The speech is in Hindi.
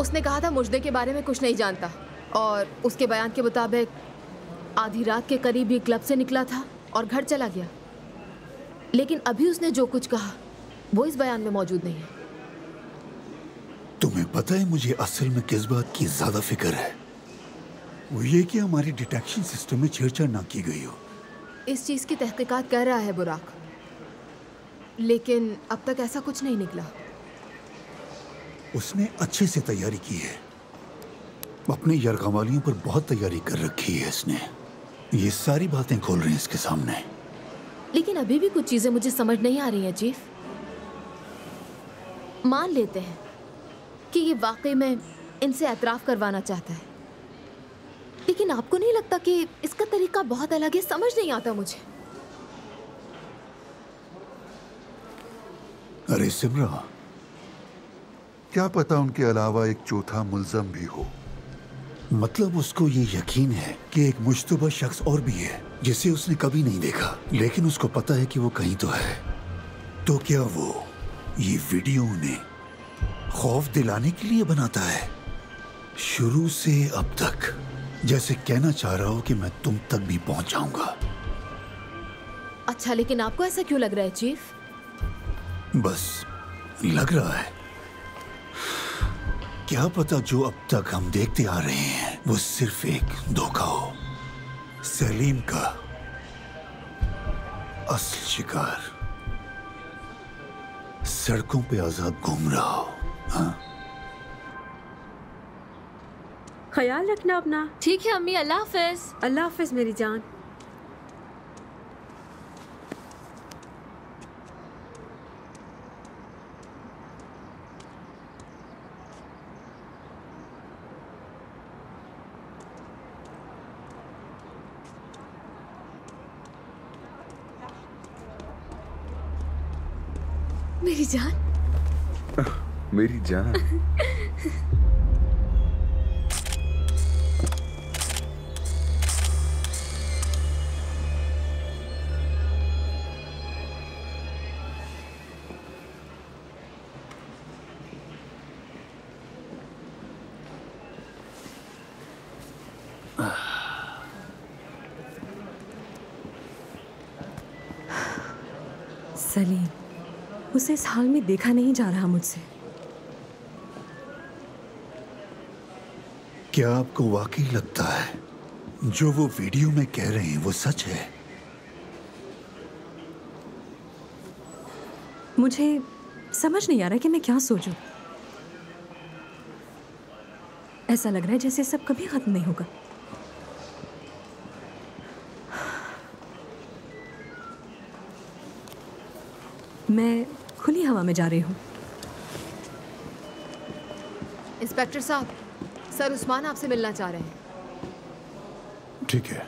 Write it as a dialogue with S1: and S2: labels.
S1: उसने कहा था मुजदे के बारे में कुछ नहीं जानता और उसके बयान के मुताबिक आधी रात के करीब ये क्लब से निकला था और घर चला गया। लेकिन अभी उसने जो कुछ कहा वो इस बयान में मौजूद नहीं है।
S2: तुम्हें पता है मुझे असल में किस बात की ज्यादा फिक्र है? वो ये कि हमारी डिटेक्शन सिस्टम में छेड़छाड़ ना की गई हो।
S1: इस चीज की तहकीकात कर रहा है बुराक, लेकिन अब तक ऐसा कुछ नहीं निकला।
S2: उसने अच्छे से तैयारी की है, अपने यरगमालियों पर बहुत तैयारी कर रखी है इसने। ये सारी बातें खोल रहे हैं इसके सामने।
S1: लेकिन अभी भी कुछ चीजें मुझे समझ नहीं आ रही हैं चीफ। मान लेते हैं कि ये वाकई में इनसे एतराफ करवाना चाहता है, लेकिन आपको नहीं लगता कि इसका तरीका बहुत अलग है? समझ नहीं आता मुझे।
S2: अरे सिमरा, क्या पता उनके अलावा एक चौथा मुल्ज़म भी हो। मतलब उसको ये यकीन है कि एक मुश्तबा शख्स और भी है जिसे उसने कभी नहीं देखा, लेकिन उसको पता है कि वो कहीं तो है। तो क्या वो ये वीडियो उन्हें खौफ दिलाने के लिए बनाता है? शुरू से अब तक जैसे कहना चाह रहा हो कि मैं तुम तक भी पहुंच जाऊंगा।
S1: अच्छा, लेकिन आपको ऐसा क्यों लग रहा है चीफ?
S2: बस लग रहा है। क्या पता जो अब तक हम देखते आ रहे हैं वो सिर्फ एक धोखा हो। सलीम का असल शिकार सड़कों पे आजाद घूम रहा हो। हाँ?
S3: ख्याल रखना अपना।
S1: ठीक है अम्मी, अल्लाह हाफिज।
S3: अल्लाह हाफिज मेरी जान।
S1: मेरी जान।
S4: मेरी जान।
S3: सलीम, उसे इस हाल में देखा नहीं जा रहा मुझसे।
S2: क्या आपको वाकई लगता है जो वो वीडियो में कह रहे हैं वो सच है?
S3: मुझे समझ नहीं आ रहा कि मैं क्या सोचूं। ऐसा लग रहा है जैसे सब कभी खत्म नहीं होगा। मैं खुली हवा में जा रही हूँ।
S1: इंस्पेक्टर साहब, सर उस्मान आपसे मिलना चाह रहे हैं।
S2: ठीक है।